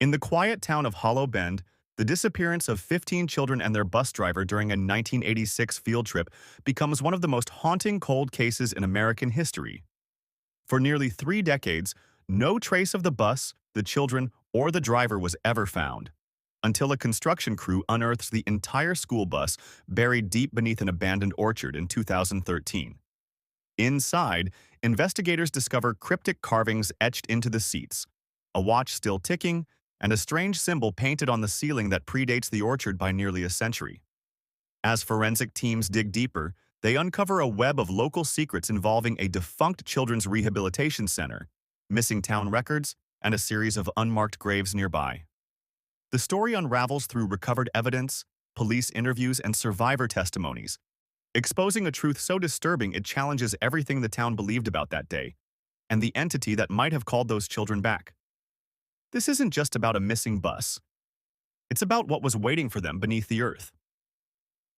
In the quiet town of Hollow Bend, the disappearance of 15 children and their bus driver during a 1986 field trip becomes one of the most haunting cold cases in American history. For nearly 3 decades, no trace of the bus, the children, or the driver was ever found, until a construction crew unearths the entire school bus buried deep beneath an abandoned orchard in 2013. Inside, investigators discover cryptic carvings etched into the seats, a watch still ticking, and a strange symbol painted on the ceiling that predates the orchard by nearly a century. As forensic teams dig deeper, they uncover a web of local secrets involving a defunct children's rehabilitation center, missing town records, and a series of unmarked graves nearby. The story unravels through recovered evidence, police interviews, and survivor testimonies, exposing a truth so disturbing it challenges everything the town believed about that day, and the entity that might have called those children back. This isn't just about a missing bus. It's about what was waiting for them beneath the earth.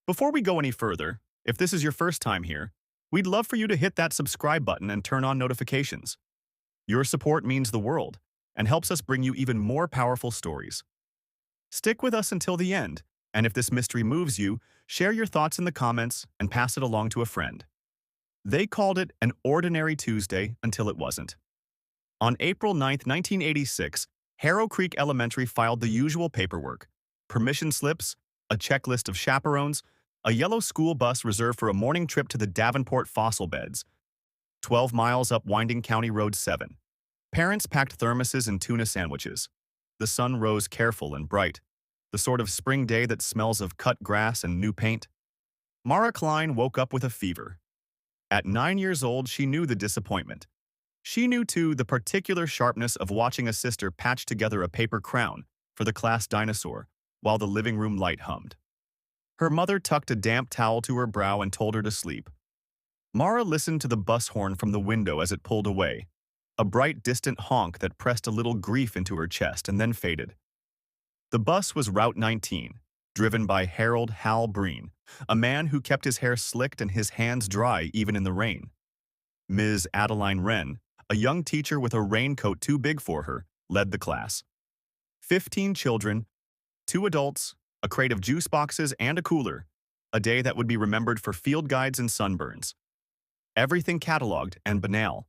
Before we go any further, if this is your first time here, we'd love for you to hit that subscribe button and turn on notifications. Your support means the world and helps us bring you even more powerful stories. Stick with us until the end, and if this mystery moves you, share your thoughts in the comments and pass it along to a friend. They called it an ordinary Tuesday until it wasn't. On April 9, 1986, Harrow Creek Elementary filed the usual paperwork: permission slips, a checklist of chaperones, a yellow school bus reserved for a morning trip to the Davenport fossil beds, 12 miles up winding County Road 7. Parents packed thermoses and tuna sandwiches. The sun rose careful and bright, the sort of spring day that smells of cut grass and new paint. Mara Klein woke up with a fever. At 9 years old, she knew the disappointment. She knew, too, the particular sharpness of watching a sister patch together a paper crown for the class dinosaur while the living room light hummed. Her mother tucked a damp towel to her brow and told her to sleep. Mara listened to the bus horn from the window as it pulled away, a bright, distant honk that pressed a little grief into her chest and then faded. The bus was Route 19, driven by Harold Hal Breen, a man who kept his hair slicked and his hands dry even in the rain. Ms. Adeline Wren, a young teacher with a raincoat too big for her, led the class. 15 children, 2 adults, a crate of juice boxes, and a cooler, a day that would be remembered for field guides and sunburns. Everything cataloged and banal.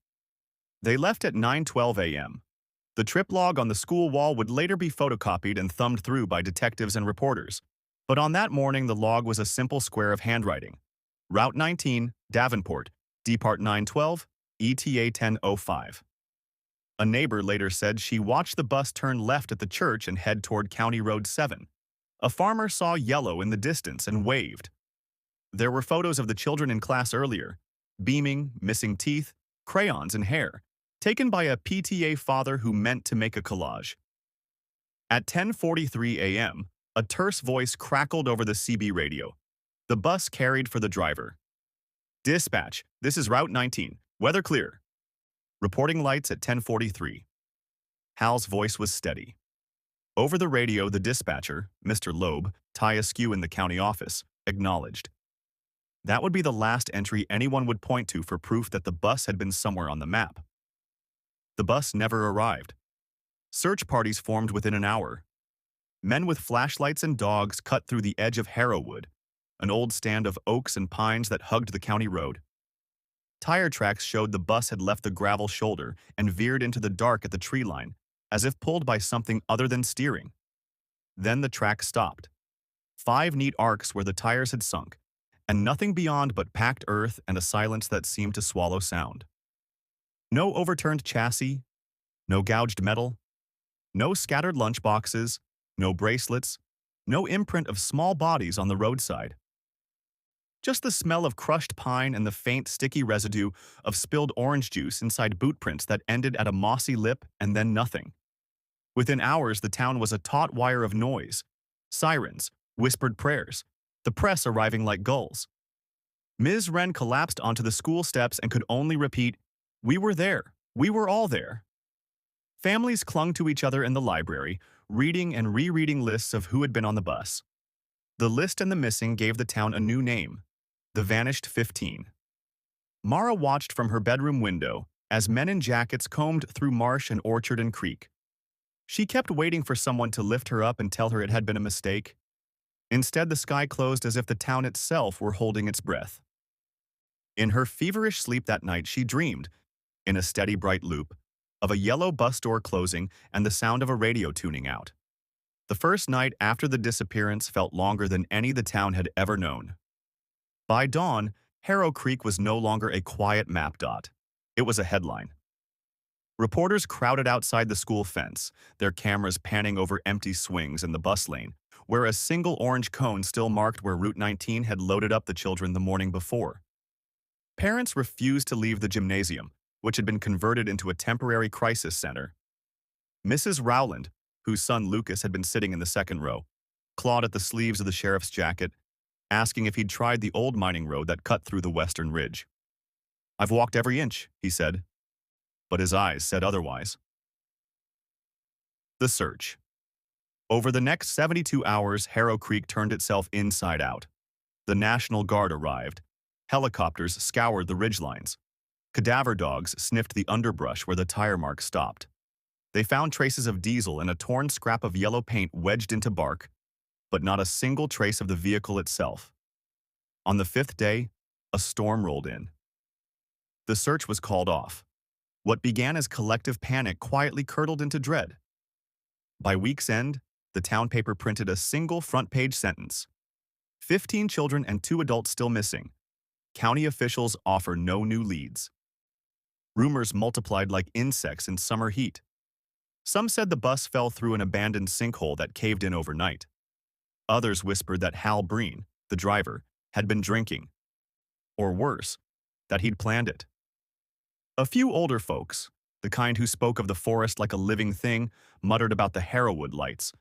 They left at 9:12 a.m. The trip log on the school wall would later be photocopied and thumbed through by detectives and reporters. But on that morning, the log was a simple square of handwriting. Route 19, Davenport, Depart 912, ETA 10:05. A neighbor later said she watched the bus turn left at the church and head toward County Road 7. A farmer saw yellow in the distance and waved. There were photos of the children in class earlier, beaming, missing teeth, crayons, and hair, taken by a PTA father who meant to make a collage. At 10:43 a.m., a terse voice crackled over the CB radio. The bus carried for the driver. "Dispatch, this is Route 19. Weather clear." Reporting lights at 10:43. Hal's voice was steady. Over the radio, the dispatcher, Mr. Loeb, tie askew in the county office, acknowledged. That would be the last entry anyone would point to for proof that the bus had been somewhere on the map. The bus never arrived. Search parties formed within an hour. Men with flashlights and dogs cut through the edge of Harrowwood, an old stand of oaks and pines that hugged the county road. Tire tracks showed the bus had left the gravel shoulder and veered into the dark at the tree line, as if pulled by something other than steering. Then the track stopped. 5 neat arcs where the tires had sunk, and nothing beyond but packed earth and a silence that seemed to swallow sound. No overturned chassis, no gouged metal, no scattered lunchboxes, no bracelets, no imprint of small bodies on the roadside. Just the smell of crushed pine and the faint, sticky residue of spilled orange juice inside boot prints that ended at a mossy lip and then nothing. Within hours, the town was a taut wire of noise, sirens, whispered prayers, the press arriving like gulls. Ms. Wren collapsed onto the school steps and could only repeat, "We were there. We were all there." Families clung to each other in the library, reading and rereading lists of who had been on the bus. The list and the missing gave the town a new name: the Vanished 15. Mara watched from her bedroom window as men in jackets combed through marsh and orchard and creek. She kept waiting for someone to lift her up and tell her it had been a mistake. Instead, the sky closed as if the town itself were holding its breath. In her feverish sleep that night, she dreamed, in a steady bright loop, of a yellow bus door closing and the sound of a radio tuning out. The first night after the disappearance felt longer than any the town had ever known. By dawn, Harrow Creek was no longer a quiet map dot. It was a headline. Reporters crowded outside the school fence, their cameras panning over empty swings in the bus lane, where a single orange cone still marked where Route 19 had loaded up the children the morning before. Parents refused to leave the gymnasium, which had been converted into a temporary crisis center. Mrs. Rowland, whose son Lucas had been sitting in the second row, clawed at the sleeves of the sheriff's jacket, asking if he'd tried the old mining road that cut through the western ridge. "I've walked every inch," he said, but his eyes said otherwise. The search. Over the next 72 hours, Harrow Creek turned itself inside out. The National Guard arrived. Helicopters scoured the ridgelines. Cadaver dogs sniffed the underbrush where the tire marks stopped. They found traces of diesel and a torn scrap of yellow paint wedged into bark, but not a single trace of the vehicle itself. On the fifth day, a storm rolled in. The search was called off. What began as collective panic quietly curdled into dread. By week's end, the town paper printed a single front-page sentence. 15 children and 2 adults still missing. County officials offer no new leads. Rumors multiplied like insects in summer heat. Some said the bus fell through an abandoned sinkhole that caved in overnight. Others whispered that Hal Breen, the driver, had been drinking. Or worse, that he'd planned it. A few older folks, the kind who spoke of the forest like a living thing, muttered about the Harrowwood lights,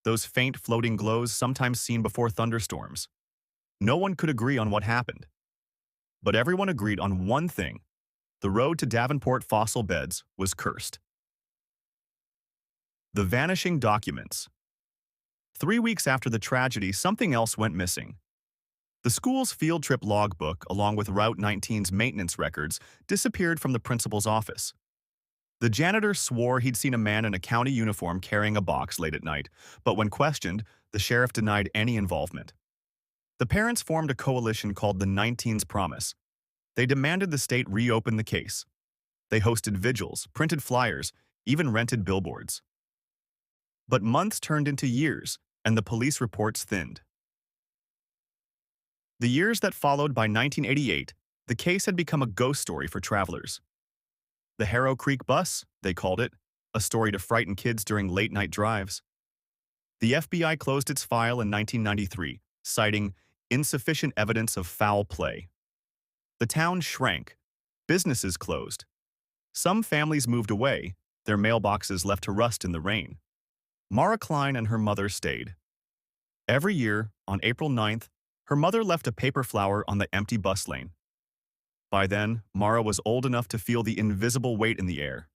those faint floating glows sometimes seen before thunderstorms. No one could agree on what happened. But everyone agreed on one thing: the road to Davenport fossil beds was cursed. The vanishing documents. 3 weeks after the tragedy, something else went missing. The school's field trip logbook, along with Route 19's maintenance records, disappeared from the principal's office. The janitor swore he'd seen a man in a county uniform carrying a box late at night, but when questioned, the sheriff denied any involvement. The parents formed a coalition called the 19's Promise. They demanded the state reopen the case. They hosted vigils, printed flyers, even rented billboards. But months turned into years, and the police reports thinned. The years that followed, by 1988, the case had become a ghost story for travelers. The Harrow Creek bus, they called it, a story to frighten kids during late-night drives. The FBI closed its file in 1993, citing insufficient evidence of foul play. The town shrank. Businesses closed. Some families moved away, their mailboxes left to rust in the rain. Mara Klein and her mother stayed. Every year, on April 9th, her mother left a paper flower on the empty bus lane. By then, Mara was old enough to feel the invisible weight in the air.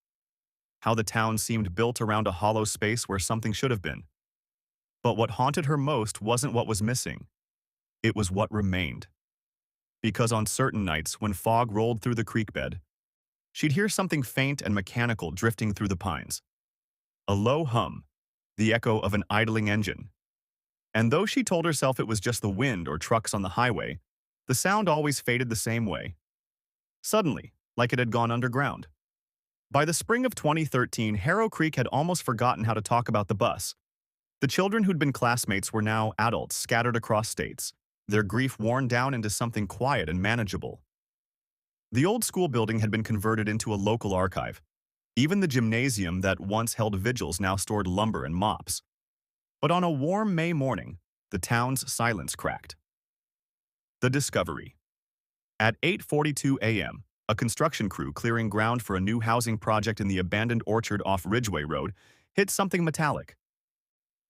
How the town seemed built around a hollow space where something should have been. But what haunted her most wasn't what was missing. It was what remained. Because on certain nights, when fog rolled through the creek bed, she'd hear something faint and mechanical drifting through the pines. A low hum, the echo of an idling engine. And though she told herself it was just the wind or trucks on the highway, the sound always faded the same way. Suddenly, like it had gone underground. By the spring of 2013, Harrow Creek had almost forgotten how to talk about the bus. The children who'd been classmates were now adults scattered across states, their grief worn down into something quiet and manageable. The old school building had been converted into a local archive. Even the gymnasium that once held vigils now stored lumber and mops. But on a warm May morning, the town's silence cracked. The discovery. At 8:42 a.m., a construction crew clearing ground for a new housing project in the abandoned orchard off Ridgeway Road hit something metallic.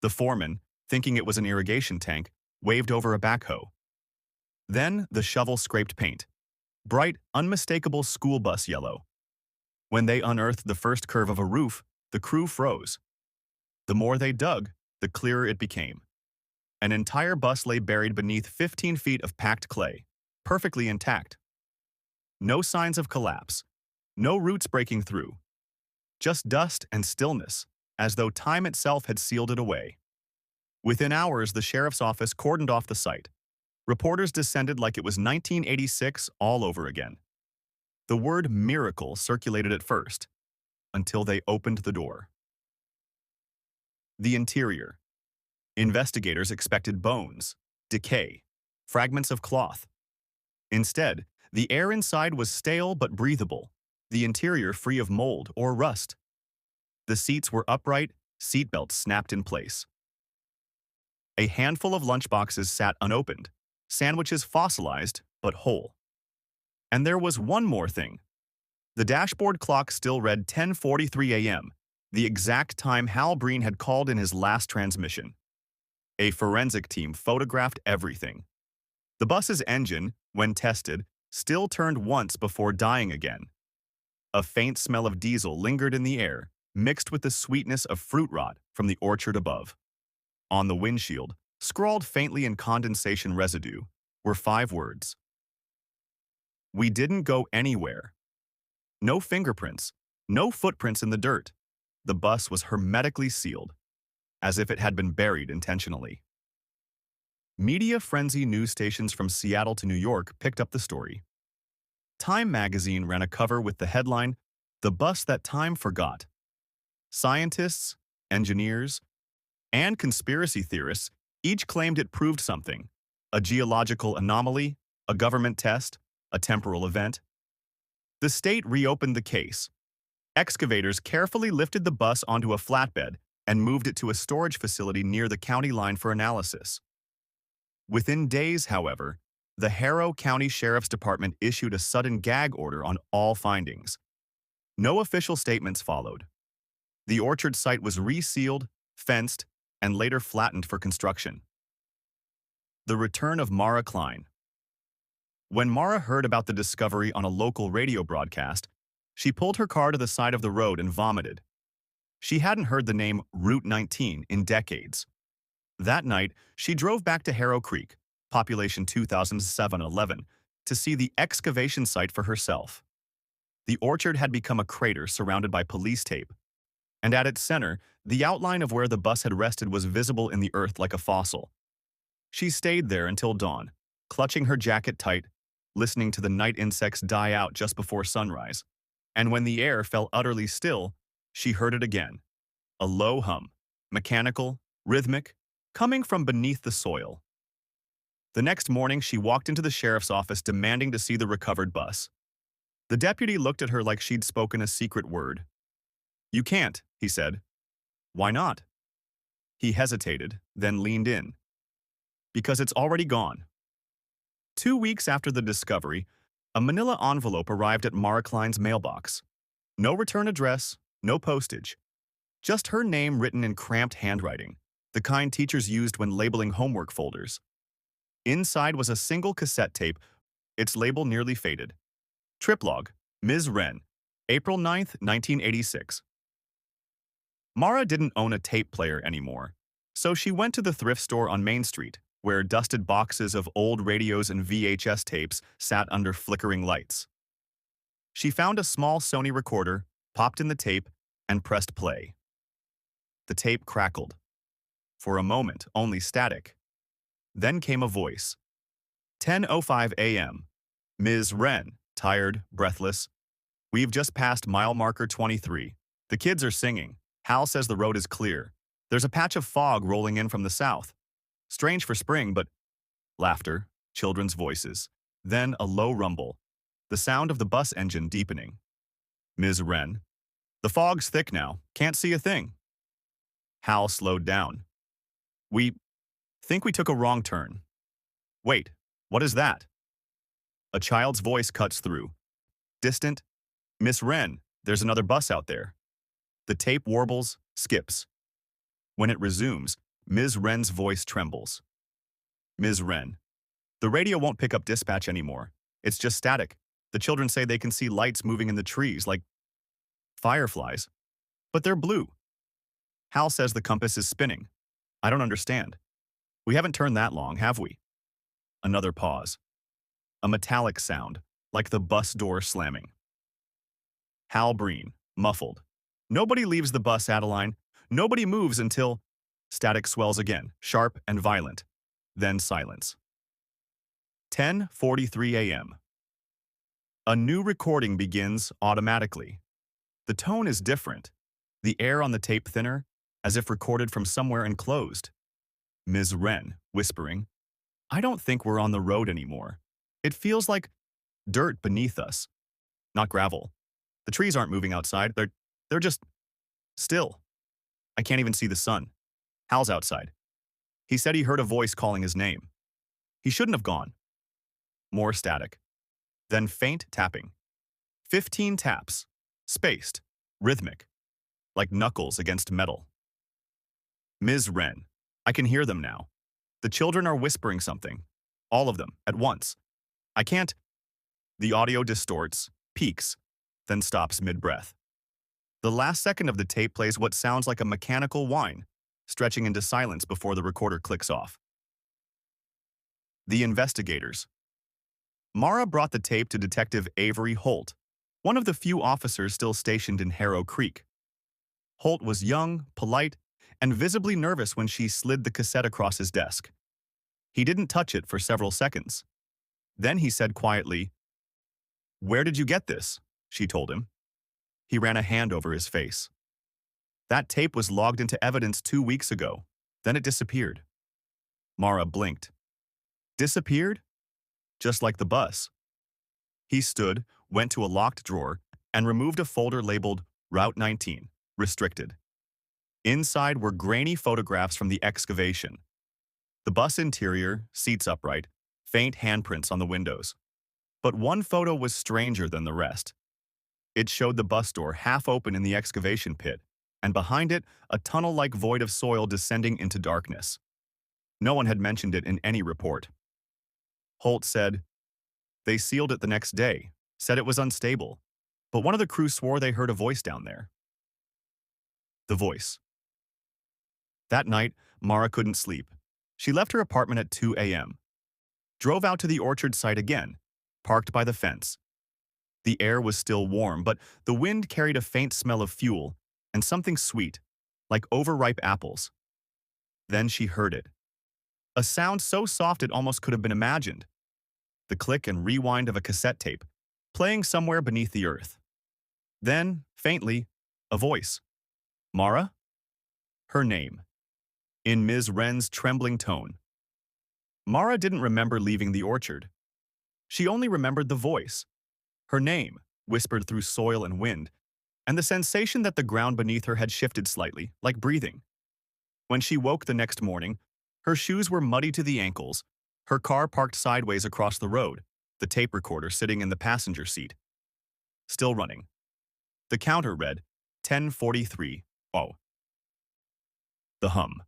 The foreman, thinking it was an irrigation tank, waved over a backhoe. Then the shovel scraped paint. Bright, unmistakable school bus yellow. When they unearthed the first curve of a roof, the crew froze. The more they dug, the clearer it became. An entire bus lay buried beneath 15 feet of packed clay, perfectly intact. No signs of collapse, no roots breaking through. Just dust and stillness, as though time itself had sealed it away. Within hours, the sheriff's office cordoned off the site. Reporters descended like it was 1986 all over again. The word miracle circulated at first, until they opened the door. The interior. Investigators expected bones, decay, fragments of cloth. Instead, the air inside was stale but breathable, the interior free of mold or rust. The seats were upright, seatbelts snapped in place. A handful of lunchboxes sat unopened, sandwiches fossilized but whole. And there was one more thing. The dashboard clock still read 10:43 a.m., the exact time Hal Breen had called in his last transmission. A forensic team photographed everything. The bus's engine, when tested, still turned once before dying again. A faint smell of diesel lingered in the air, mixed with the sweetness of fruit rot from the orchard above. On the windshield, scrawled faintly in condensation residue, were 5 words. "We didn't go anywhere." No fingerprints, no footprints in the dirt. The bus was hermetically sealed, as if it had been buried intentionally. Media frenzy news stations from Seattle to New York picked up the story. Time magazine ran a cover with the headline, "The Bus That Time Forgot." Scientists, engineers, and conspiracy theorists each claimed it proved something: a geological anomaly, a government test, a temporal event. The state reopened the case. Excavators carefully lifted the bus onto a flatbed and moved it to a storage facility near the county line for analysis. Within days, however, the Harrow County Sheriff's Department issued a sudden gag order on all findings. No official statements followed. The orchard site was resealed, fenced, and later flattened for construction. The return of Mara Klein. When Mara heard about the discovery on a local radio broadcast, she pulled her car to the side of the road and vomited. She hadn't heard the name Route 19 in decades. That night, she drove back to Harrow Creek, population 2,711, to see the excavation site for herself. The orchard had become a crater surrounded by police tape, and at its center, the outline of where the bus had rested was visible in the earth like a fossil. She stayed there until dawn, clutching her jacket tight, listening to the night insects die out just before sunrise. And when the air fell utterly still, she heard it again. A low hum, mechanical, rhythmic, coming from beneath the soil. The next morning, she walked into the sheriff's office demanding to see the recovered bus. The deputy looked at her like she'd spoken a secret word. "You can't," he said. "Why not?" He hesitated, then leaned in. "Because it's already gone." 2 weeks after the discovery, a manila envelope arrived at Mara Klein's mailbox. No return address, no postage. Just her name written in cramped handwriting, the kind teachers used when labeling homework folders. Inside was a single cassette tape, its label nearly faded. Trip log, Ms. Wren, April 9th, 1986. Mara didn't own a tape player anymore, so she went to the thrift store on Main Street, where dusted boxes of old radios and VHS tapes sat under flickering lights. She found a small Sony recorder, popped in the tape, and pressed play. The tape crackled. For a moment, only static. Then came a voice. 10:05 a.m. Ms. Wren, tired, breathless. "We've just passed mile marker 23. The kids are singing. Hal says the road is clear. There's a patch of fog rolling in from the south. Strange for spring, but..." Laughter, children's voices. Then a low rumble. The sound of the bus engine deepening. "Ms. Wren, the fog's thick now. Can't see a thing." Hal slowed down. "We think we took a wrong turn." "Wait, what is that?" A child's voice cuts through. Distant. "Miss Wren, there's another bus out there." The tape warbles, skips. When it resumes, Ms. Wren's voice trembles. "Ms. Wren, the radio won't pick up dispatch anymore. It's just static. The children say they can see lights moving in the trees like fireflies. But they're blue. Hal says the compass is spinning. I don't understand. We haven't turned that long, have we?" Another pause. A metallic sound, like the bus door slamming. Hal Breen, muffled. "Nobody leaves the bus, Adeline. Nobody moves until static swells again, sharp and violent. Then silence. 10:43 a.m. A new recording begins automatically. The tone is different. The air on the tape thinner, as if recorded from somewhere enclosed. Ms. Wren, whispering, "I don't think we're on the road anymore. It feels like dirt beneath us, not gravel. The trees aren't moving outside. They're just still. I can't even see the sun. Hal's outside. He said he heard a voice calling his name. He shouldn't have gone." More static. Then faint tapping. 15 taps. Spaced. Rhythmic. Like knuckles against metal. Ms. Wren. I can hear them now. The children are whispering something. All of them, at once. I can't. The audio distorts, peaks, then stops mid-breath. The last second of the tape plays what sounds like a mechanical whine, stretching into silence before the recorder clicks off. The investigators. Mara brought the tape to Detective Avery Holt, one of the few officers still stationed in Harrow Creek. Holt was young, polite, and visibly nervous when she slid the cassette across his desk. He didn't touch it for several seconds. Then he said quietly, "Where did you get this?" she told him. He ran a hand over his face. "That tape was logged into evidence 2 weeks ago. Then it disappeared." Mara blinked. Disappeared? Just like the bus. He stood, went to a locked drawer, and removed a folder labeled Route 19, Restricted. Inside were grainy photographs from the excavation. The bus interior, seats upright, faint handprints on the windows. But one photo was stranger than the rest. It showed the bus door half open in the excavation pit, and behind it, a tunnel-like void of soil descending into darkness. No one had mentioned it in any report. Holt said, "They sealed it the next day, said it was unstable, but one of the crew swore they heard a voice down there." The voice. That night, Mara couldn't sleep. She left her apartment at 2 a.m. Drove out to the orchard site again, parked by the fence. The air was still warm, but the wind carried a faint smell of fuel and something sweet, like overripe apples. Then she heard it. A sound so soft it almost could have been imagined. The click and rewind of a cassette tape, playing somewhere beneath the earth. Then, faintly, a voice. Mara? Her name. In Ms. Wren's trembling tone. Mara didn't remember leaving the orchard. She only remembered the voice. Her name, whispered through soil and wind, and the sensation that the ground beneath her had shifted slightly, like breathing. When she woke the next morning, her shoes were muddy to the ankles, her car parked sideways across the road, the tape recorder sitting in the passenger seat. Still running. The counter read, 10:43. Oh. The hum.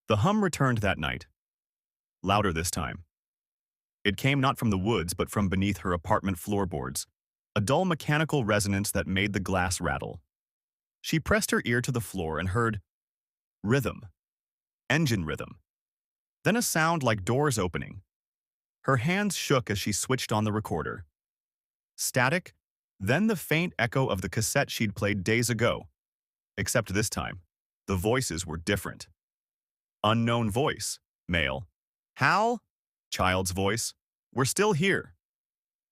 The hum returned that night. Louder this time. It came not from the woods but from beneath her apartment floorboards, a dull mechanical resonance that made the glass rattle. She pressed her ear to the floor and heard rhythm. Engine rhythm. Then a sound like doors opening. Her hands shook as she switched on the recorder. Static, then the faint echo of the cassette she'd played days ago. Except this time, the voices were different. Unknown voice, male. Hal? Child's voice. We're still here.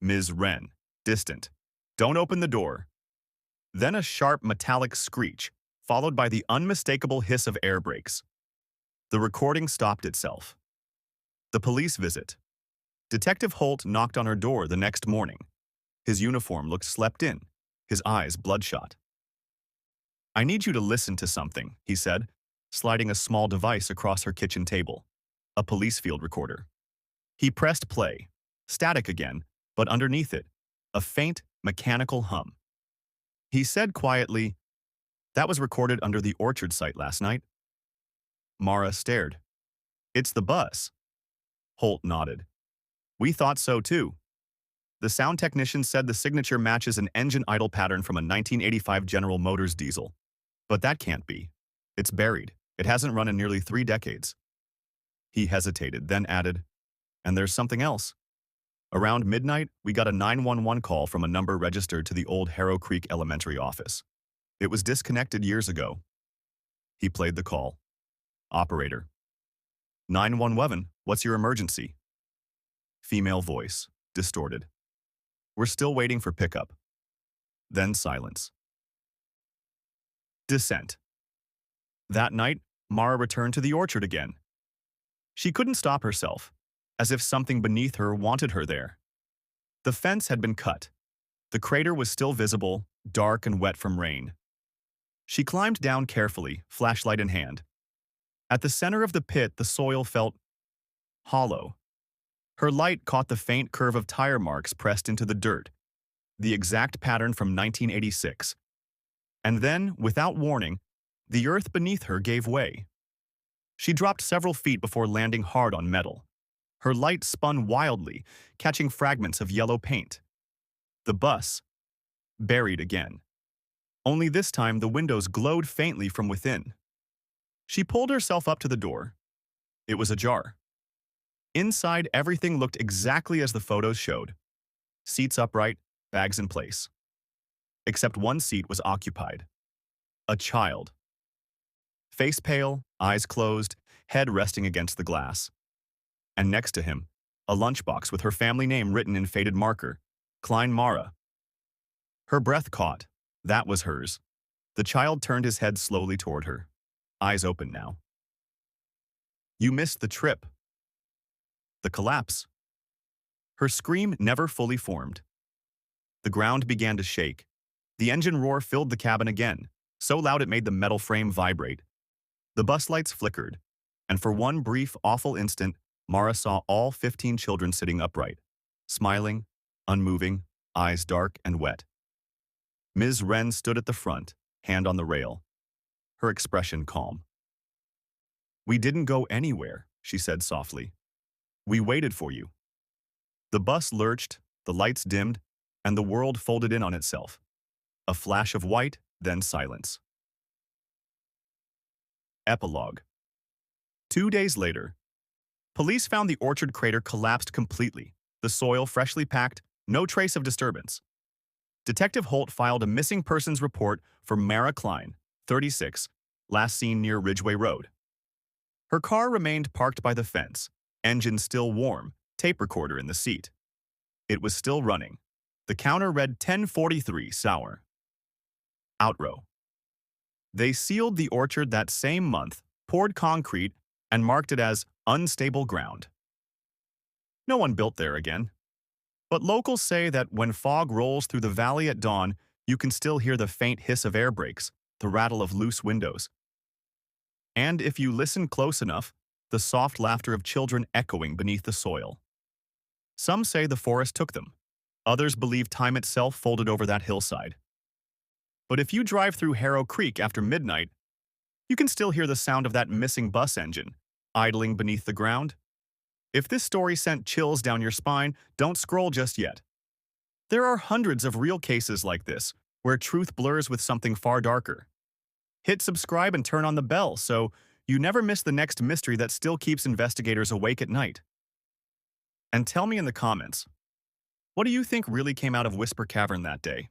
Ms. Wren, distant. Don't open the door. Then a sharp metallic screech, followed by the unmistakable hiss of air brakes. The recording stopped itself. The police visit. Detective Holt knocked on her door the next morning. His uniform looked slept in, his eyes bloodshot. "I need you to listen to something," he said, sliding a small device across her kitchen table. A police field recorder. He pressed play. Static again, but underneath it, a faint, mechanical hum. He said quietly, "That was recorded under the orchard site last night." Mara stared. "It's the bus." Holt nodded. "We thought so too. The sound technician said the signature matches an engine idle pattern from a 1985 General Motors diesel. But that can't be. It's buried. It hasn't run in nearly 3 decades. He hesitated, then added, "And there's something else. Around midnight, we got a 911 call from a number registered to the old Harrow Creek Elementary office. It was disconnected years ago. He played the call. Operator. 911, what's your emergency? Female voice, distorted. We're still waiting for pickup. Then silence. Descent. That night, Mara returned to the orchard again. She couldn't stop herself, as if something beneath her wanted her there. The fence had been cut. The crater was still visible, dark and wet from rain. She climbed down carefully, flashlight in hand. At the center of the pit, the soil felt hollow. Her light caught the faint curve of tire marks pressed into the dirt, the exact pattern from 1986. And then, without warning, the earth beneath her gave way. She dropped several feet before landing hard on metal. Her light spun wildly, catching fragments of yellow paint. The bus, buried again. Only this time the windows glowed faintly from within. She pulled herself up to the door. It was ajar. Inside, everything looked exactly as the photos showed. Seats upright, bags in place. Except one seat was occupied. A child. Face pale, eyes closed, head resting against the glass. And next to him, a lunchbox with her family name written in faded marker, Klein Mara. Her breath caught. That was hers. The child turned his head slowly toward her, eyes open now. You missed the trip. The collapse. Her scream never fully formed. The ground began to shake. The engine roar filled the cabin again, so loud it made the metal frame vibrate. The bus lights flickered, and for one brief, awful instant, Mara saw all 15 children sitting upright, smiling, unmoving, eyes dark and wet. Ms. Wren stood at the front, hand on the rail, her expression calm. We didn't go anywhere, she said softly. We waited for you. The bus lurched, the lights dimmed, and the world folded in on itself. A flash of white, then silence. Epilogue. 2 days later, police found the orchard crater collapsed completely, the soil freshly packed, no trace of disturbance. Detective Holt filed a missing persons report for Mara Klein, 36, last seen near Ridgeway Road. Her car remained parked by the fence, engine still warm, tape recorder in the seat. It was still running. The counter read 10:43 sour. Outrow. They sealed the orchard that same month, poured concrete, and marked it as unstable ground. No one built there again. But locals say that when fog rolls through the valley at dawn, you can still hear the faint hiss of air brakes, the rattle of loose windows. And if you listen close enough, the soft laughter of children echoing beneath the soil. Some say the forest took them. Others believe time itself folded over that hillside. But if you drive through Harrow Creek after midnight, you can still hear the sound of that missing bus engine, idling beneath the ground. If this story sent chills down your spine, don't scroll just yet. There are hundreds of real cases like this, where truth blurs with something far darker. Hit subscribe and turn on the bell so you never miss the next mystery that still keeps investigators awake at night. And tell me in the comments, what do you think really came out of Whisper Cavern that day?